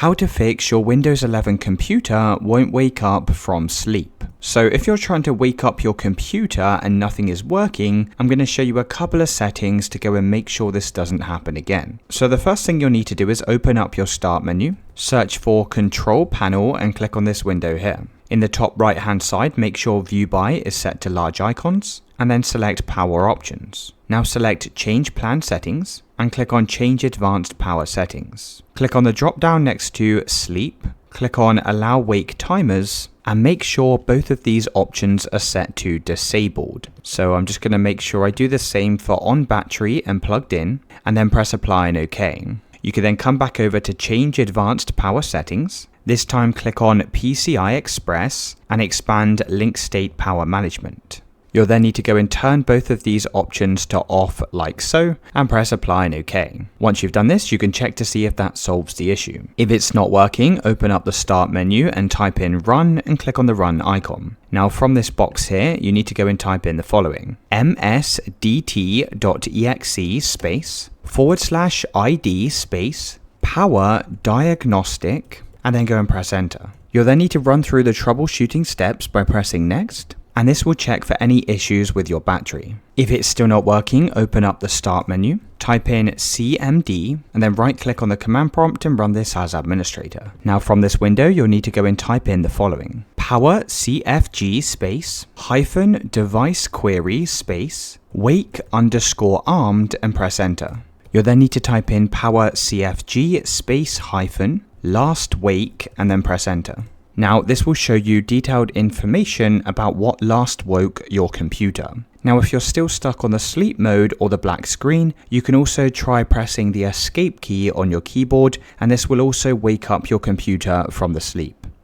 How to fix your Windows 11 computer won't wake up from sleep. So if you're trying to wake up your computer and nothing is working, I'm going to show you a couple of settings to go and make sure this doesn't happen again. So the first thing you'll need to do is open up your Start menu, search for Control Panel and click on this window here. In the top right hand side, make sure View By is set to large icons and then select Power Options. Now select Change Plan Settings and click on Change Advanced Power Settings. Click on the drop down next to Sleep, click on Allow Wake Timers and make sure both of these options are set to disabled. So I'm just going to make sure I do the same for on battery and plugged in and then press Apply and OK. You can then come back over to Change Advanced Power Settings. This time click on PCI Express and expand Link State Power Management. You'll then need to go and turn both of these options to off like so and press Apply and OK. Once you've done this, you can check to see if that solves the issue. If it's not working, open up the Start menu and type in Run and click on the Run icon. Now from this box here, you need to go and type in the following: msdt.exe space /ID space power diagnostic and then go and press enter. You'll then need to run through the troubleshooting steps by pressing next, and this will check for any issues with your battery. If it's still not working, open up the Start menu, type in CMD, and then right click on the command prompt and run this as administrator. Now from this window, you'll need to go and type in the following: power CFG space - device query space wake_armed and press enter. You'll then need to type in power CFG space - last wake and then press enter. Now this will show you detailed information about what last woke your computer. Now if you're still stuck on the sleep mode or the black screen, you can also try pressing the escape key on your keyboard and this will also wake up your computer from the sleep.